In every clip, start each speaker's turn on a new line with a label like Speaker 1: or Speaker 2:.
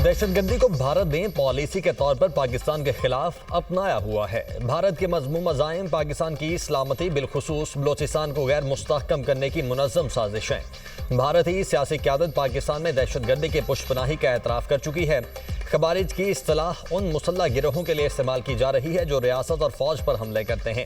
Speaker 1: दहशतगर्दी को भारत ने पॉलिसी के तौर पर पाकिस्तान के खिलाफ अपनाया हुआ है। भारत के मज़मूम अज़ाइम पाकिस्तान की सलामती बिलखुसूस बलोचिस्तान को गैर मुस्तहकम करने की मुनज़्ज़म साजिश है। भारतीय सियासी क़यादत पाकिस्तान में दहशतगर्दी के पुष्पनाही का एतराफ़ कर चुकी है। खवारिज की इस्तिलाह उन मुसल्लह गिरोहों के लिए इस्तेमाल की जा रही है जो रियासत और फौज पर हमले करते हैं।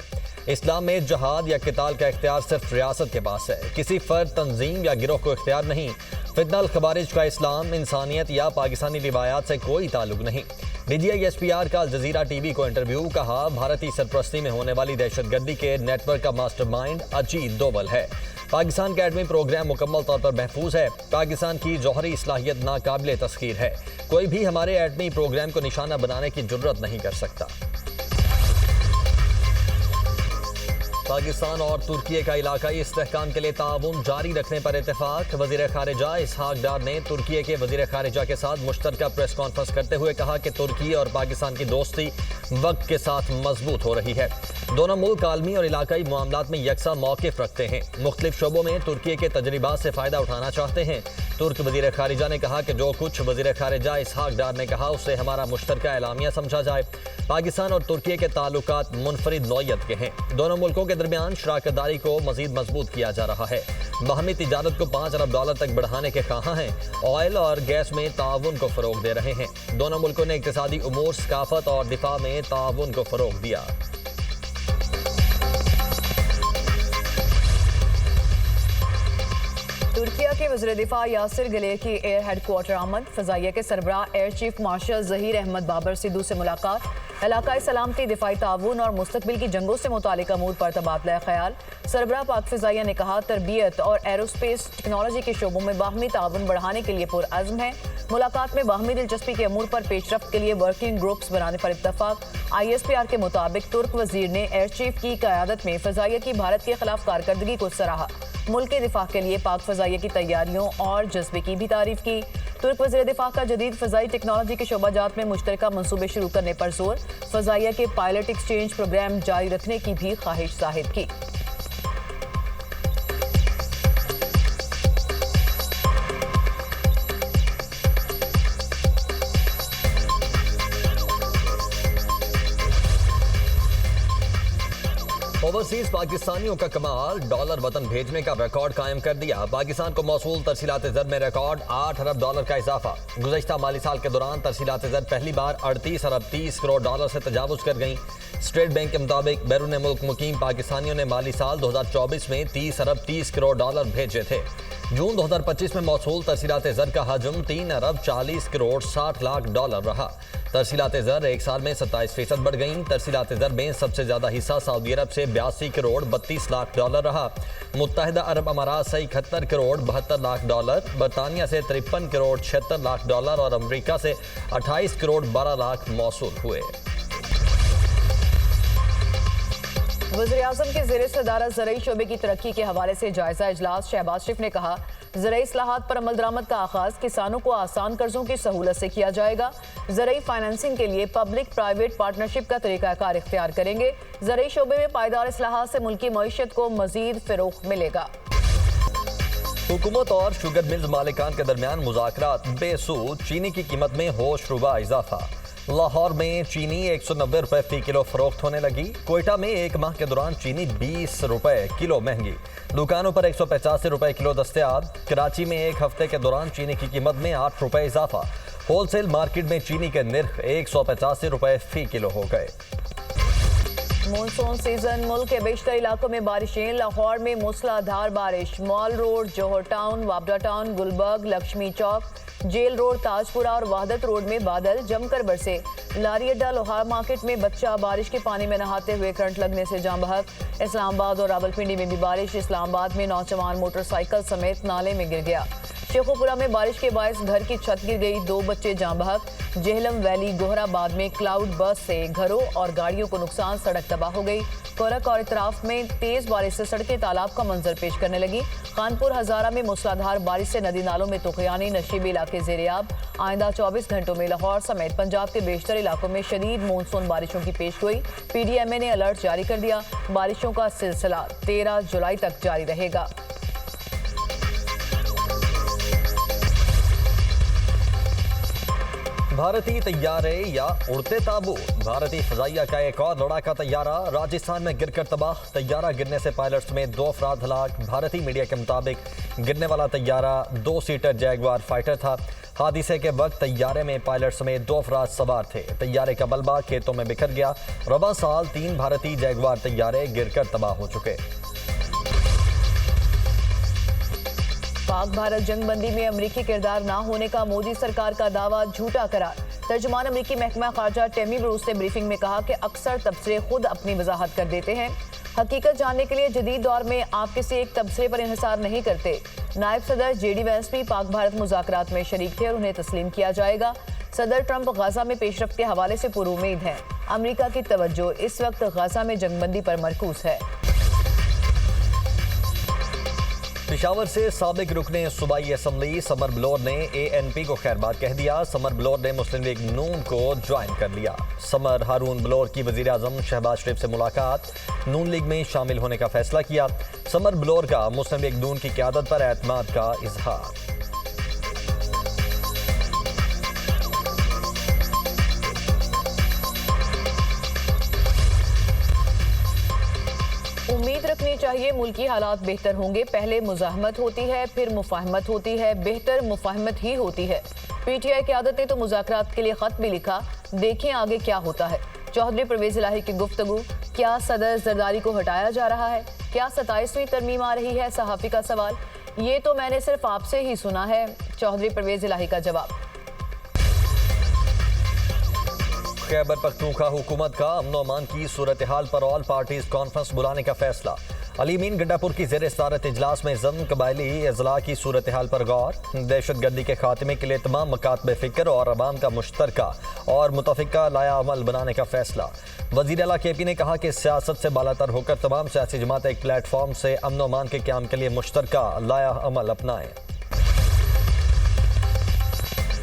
Speaker 1: इस्लाम में जहाद या क़िताल का इख्तियार सिर्फ रियासत के पास है, किसी फर्द, तंजीम या गिरोह को इख्तियार नहीं। फितनल खवारिज का इस्लाम, इंसानियत या पाकिस्तानी रिवायात से कोई ताल्लुक नहीं। DGI-SPR का अल जज़ीरा TV को इंटरव्यू। कहा, भारतीय सरपरस्ती में होने वाली दहशतगर्दी के नेटवर्क का मास्टरमाइंड अजीत दोवल है। पाकिस्तान का एटमी प्रोग्राम मुकम्मल तौर पर महफूज है। पाकिस्तान की जौहरी इस्लाहियत नाकाबिले तस्खीर है। कोई भी हमारे एटमी प्रोग्राम को निशाना बनाने की जुर्रत नहीं कर सकता। पाकिस्तान और तुर्की का इलाकाई इस्तेहकाम के लिए ताउन जारी रखने पर इत्तेफाक। वज़ीर ख़ारिजा इसहाक डार ने तुर्की के वज़ीर ख़ारिजा के साथ मुश्तरका प्रेस कॉन्फ्रेंस करते हुए कहा कि तुर्की और पाकिस्तान की दोस्ती वक्त के साथ मजबूत हो रही है। दोनों मुल्क आलमी और इलाकाई मामलात में यकसा मौक़िफ़ रखते हैं। मुख्तलिफ शोबों में तुर्की के तजर्बात से फ़ायदा उठाना चाहते हैं। तुर्क वज़ीर ख़ारिजा ने कहा कि जो कुछ वज़ीर ख़ारिजा इसहाक डार ने कहा उसे हमारा मुश्तरका एलामिया समझा जाए। पाकिस्तान और तुर्की के ताल्लुकात मुनफरिद नौइयत के हैं। दोनों मुल्कों के दरमियान शराकतदारी को मजीद मजबूत किया जा रहा है। बाहमी तिजारत को $5 अरब तक बढ़ाने के ख्वाहां हैं। ऑयल और गैस में ताउन को फ़रोग दे रहे हैं। दोनों मुल्कों ने इक़्तिसादी उमूर, सकाफत और दिफा में ताउन को फ़रोग दिया।
Speaker 2: तुर्किया के वज़ीर दिफा यासिर गलेर की एयर हेडक्वार्टर आमद। फ़ज़ाइया के सरबराह air chief marshal Zaheer Ahmed Babar Sidhu से मुलाकात। इलाकाई सलामती, दिफाई ताउन और मुस्तक़बिल की जंगों से मुतालिक अमूर पर तबादला ख्याल। सरबराह पाक फ़ज़ाइया ने कहा, तरबियत और एरोस्पेस टेक्नोलॉजी के शोबों में बाहमी ताउन बढ़ाने के लिए पुरअज़्म है। मुलाकात में बाहमी दिलचस्पी के अमूर पर पेशरफ्त के लिए वर्किंग ग्रुप्स बनाने पर इत्तफाक। ISPR के मुताबिक तुर्क वज़ीर ने एयर चीफ की क़यादत में फ़ज़ाइया की भारत के खिलाफ कारकर्दगी को सराहा। मुल्क के दिफा के लिए पाक फ़ज़ाइया की तैयारियों और जज्बे की भी तारीफ की। तुर्क वज़ीर दिफा का जदीद फ़ज़ाई टेक्नोलॉजी के शोबाजात में मुश्तरका मंसूबे शुरू करने पर जोर। फ़ज़ाइया के पायलट एक्सचेंज प्रोग्राम जारी रखने की भी ख्वाहिश जाहिर की।
Speaker 1: ओवरसीज पाकिस्तानियों का कमाल, डॉलर वतन भेजने का रिकॉर्ड कायम कर दिया। पाकिस्तान को मौसूल तरसीलात ज़र में रिकॉर्ड $8 अरब का इजाफा। गुज़श्ता माली साल के दौरान तरसीलात ज़र पहली बार $38 अरब 30 करोड़ डॉलर से तजावुज़ कर गईं। स्टेट बैंक के मुताबिक बैरून मुल्क मुकीम पाकिस्तानियों ने माली साल 2024 में $30 अरब 30 करोड़ डॉलर भेजे थे। जून 2025 में मौसूल तरसीलात ज़र का हजम $3 अरब 40 करोड़ 60 लाख डॉलर रहा। तरसीलात ज़र एक साल में 27% बढ़ गईं। तरसीलात ज़र में सबसे ज्यादा हिस्सा सऊदी अरब से 82 करोड़ 32 लाख डॉलर रहा। मुत्तहिदा अरब अमारात से 71 करोड़ 72 लाख डॉलर, बरतानिया से 53 करोड़ 76 लाख डॉलर और अमरीका से 28 करोड़ 12 लाख मौसूल हुए।
Speaker 2: वज़ीर-ए-आज़म के ज़ेर सदारत ज़रई शोबे की तरक्की के हवाले से जायजा इजलास। शहबाज शरीफ ने कहा, ज़रई इस्लाहात पर अमल दरामद का आगाज़ किसानों को आसान कर्जों की सहूलत से किया जाएगा। ज़रई फाइनेंसिंग के लिए पब्लिक प्राइवेट पार्टनरशिप का तरीक़ाकार इख्तियार करेंगे। ज़रई शोबे में पायदार इस्लाहात से मुल्की मईशत को मज़ीद फ़रोग़ मिलेगा।
Speaker 1: हुकूमत और शुगर मिल्स मालिकान के दरमियान मुज़ाकरात बेसूद। चीनी की कीमत में होशरुबा इजाफा। लाहौर में चीनी 190 रुपए फी किलो फरोख्त होने लगी। कोयटा में एक माह के दौरान चीनी 20 रुपए किलो महंगी। दुकानों पर 185 रुपए किलो दस्तयाब। कराची में एक हफ्ते के दौरान चीनी की कीमत में 8 रुपए इजाफा। होलसेल मार्केट में चीनी के निर्ख 185 रुपए फी किलो हो गए।
Speaker 2: मानसून सीजन, मुल्क के बेशतर इलाकों में बारिशें। लाहौर में मूसलाधार बारिश। मॉल रोड, जौहर टाउन, वाबडा टाउन, गुलबर्ग, लक्ष्मी चौक, जेल रोड, ताजपुरा और वहादत रोड में बादल जमकर बरसे। लारी अड्डा लोहार मार्केट में बच्चा बारिश के पानी में नहाते हुए करंट लगने से जान बहक। इस्लामाबाद और रावलपिंडी में भी बारिश। इस्लामाबाद में नौजवान मोटरसाइकिल समेत नाले में गिर गया। शेखोपुरा में बारिश के बायस घर की छत गिर गई, 2 बच्चे जान बहक। जेहलम वैली गोहराबाद में क्लाउड बस से घरों और गाड़ियों को नुकसान, सड़क तबाह हो गई। कोरक और इतराफ में तेज बारिश से सड़कें तालाब का मंजर पेश करने लगी। खानपुर हजारा में मूसलाधार बारिश से नदी नालों में तुगयानी, नशीबी इलाके ज़ेरियाब। आइंदा 24 घंटों में लाहौर समेत पंजाब के बेशतर इलाकों में शदीद मानसून बारिशों की पेशगोई। PDMA ने अलर्ट जारी कर दिया। बारिशों का सिलसिला 13 जुलाई तक जारी रहेगा।
Speaker 1: भारतीय तैयारे या उड़ते ताबूत। भारतीय फजाइया का एक और लड़ाका तैयारा राजस्थान में गिरकर तबाह। तैयारा गिरने से पायलट्स में 2 अफराद हलाक। भारतीय मीडिया के मुताबिक गिरने वाला तैयारा 2 सीटर जैगवार फाइटर था। हादसे के वक्त तैयारे में पायलट समेत 2 अफराद सवार थे। तैयारे का मलबा खेतों में बिखर गया। रबा साल 3 भारतीय जैगवार तैयारे गिरकर तबाह हो चुके।
Speaker 2: पाक भारत जंगबंदी में अमरीकी किरदार न होने का मोदी सरकार का दावा झूठा करार। तर्जुमान अमरीकी महकमा खारजा टेमी ब्रूस ने ब्रीफिंग में कहा कि अक्सर तबसरे खुद अपनी वजाहत कर देते हैं। हकीकत जानने के लिए जदीद दौर में आप किसी एक तबसरे पर इन्हिसार नहीं करते। नायब सदर जेडी वैंस भी पाक भारत मुज़ाकरात में शरीक थे और उन्हें तस्लीम किया जाएगा। सदर ट्रंप गाजा में पेशरफ्त के हवाले से पुरुमीद हैं। अमरीका की तवज्जो इस वक्त गाजा में जंगबंदी पर मरकूज है।
Speaker 1: पेशावर से साबिक रुकने सूबाई असम्बली समर बलोर ने ANP को खैरबाद कह दिया। समर बलोर ने मुस्लिम लीग नून को ज्वाइन कर लिया। समर हारून बलोर की वजीर आजम शहबाज शरीफ से मुलाकात, नून लीग में शामिल होने का फैसला किया। समर बलोर का मुस्लिम लीग नून की क़यादत पर एतमाद का इजहार।
Speaker 2: उम्मीद रखनी चाहिए मुल्की हालात बेहतर होंगे। पहले मुजाहमत होती है, फिर मुफाहमत होती है, बेहतर मुफाहमत ही होती है। PTI क़यादत ने तो मुज़ाकरात के लिए ख़त भी लिखा। देखें आगे क्या होता है। चौधरी परवेज़ इलाही की गुफ्तगू। क्या सदर जरदारी को हटाया जा रहा है? क्या 27वीं तरमीम आ रही है? सहाफ़ी का सवाल। ये तो मैंने सिर्फ आपसे ही सुना है, चौधरी परवेज़ इलाही का जवाब।
Speaker 1: खैबर पख्तूनख्वा हुकूमत का अमन अमान की सूरत हाल पर ऑल पार्टीज कॉन्फ्रेंस बुलाने का फैसला। अलीमीन गंडापुर की ज़ेर सदारत इजलास में ज़म कबायली अजला की सूरत हाल पर गौर। दहशत गर्दी के खात्मे के लिए तमाम मकातब फ़िक्र और अवाम का मुश्तरका और मुतफ़िका लाया अमल बनाने का फैसला। वज़ीर आला KP ने कहा कि सियासत से बालातर होकर तमाम सियासी जमातें एक प्लेटफॉर्म से अमन अमान के क़याम के लिए मुश्तरका लाया अमल अपनाएं।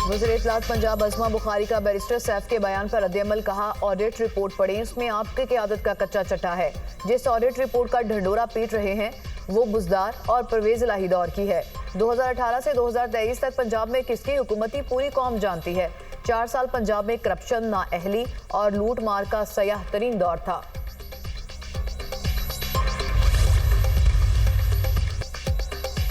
Speaker 2: वज़ीर इत्तलात पंजाब अज़मा बुखारी का बैरिस्टर सैफ के बयान पर रद्द-ए-अमल। कहा, ऑडिट रिपोर्ट पढ़ें, इसमें आपकी क़यादत का कच्चा चट्टा है। जिस ऑडिट रिपोर्ट का ढंढोरा पीट रहे हैं वो बुज़दार और परवेज़ इलाही दौर की है। 2018 से 2023 तक पंजाब में किसकी हुकूमती पूरी कौम जानती है। 4 साल पंजाब में करप्शन, नाअहली और लूट मार का सयाह तरीन दौर था।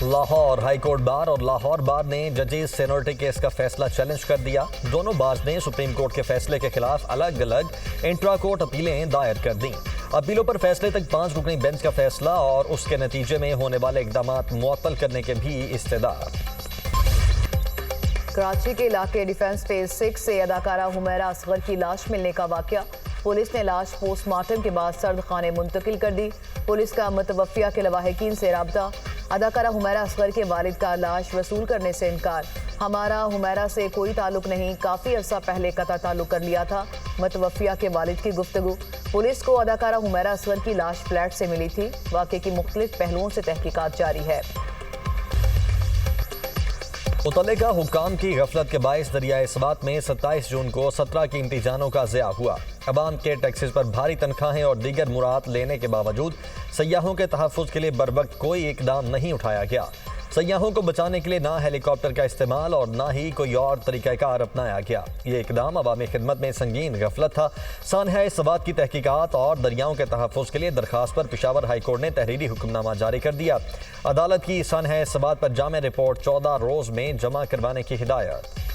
Speaker 1: लाहौर हाईकोर्ट बार और लाहौर बार ने जजेस सीनियरिटी केस का फैसला चैलेंज कर दिया। दोनों बार्स ने सुप्रीम कोर्ट के फैसले के खिलाफ अलग अलग इंट्रा कोर्ट अपीलें दायर कर दी। अपीलों पर फैसले तक 5 रुकनी बेंच का फैसला और उसके नतीजे में होने वाले इकदामात मुअत्तल करने के भी इस्तेदार।
Speaker 2: कराची के इलाके डिफेंस फेज 6 से अदाकारा हुमैरा असगर की लाश मिलने का वाकया। पुलिस ने लाश पोस्टमार्टम के बाद सर्द खाने मुंतकिल कर दी। पुलिस का मुतवफ़िया के लवाहिकीन से राब्ता। अदाकारा हुमैरा असगर के वालिद का लाश वसूल करने से इनकार। हमारा हुमैरा से कोई ताल्लुक नहीं, काफ़ी अरसा पहले कता ताल्लुक कर लिया था। मुतवफ़िया के वालिद की गुफ्तगू। पुलिस को अदाकारा हुमैरा असगर की लाश फ्लैट से मिली थी। वाक़े की मुख्तलिफ पहलुओं से तहकीकात जारी है।
Speaker 1: मुतल्लिका हुक्काम की गफलत के बायस दरियाए सबात में 27 जून को 17 कीमती जानों का ज़िया हुआ। अवाम के टैक्सेस पर भारी तनख्वाहें और दीगर मुराद लेने के बावजूद सयाहों के तहफ़्फ़ुज़ के लिए बरवक्त कोई इकदाम नहीं उठाया गया। सयाहों को बचाने के लिए ना हेलीकॉप्टर का इस्तेमाल और ना ही कोई और तरीक़ाकार अपनाया गया। ये इकदाम अवामी खिदमत में संगीन गफलत था। सानहा सवात की तहकीकात और दरियाओं के तहफ़्फ़ुज़ के लिए दरख्वास्त पर पेशावर हाई कोर्ट ने तहरीरी हुक्मनामा जारी कर दिया। अदालत की सानहा सवात पर जामे रिपोर्ट 14 रोज़ में जमा करवाने की हिदायत।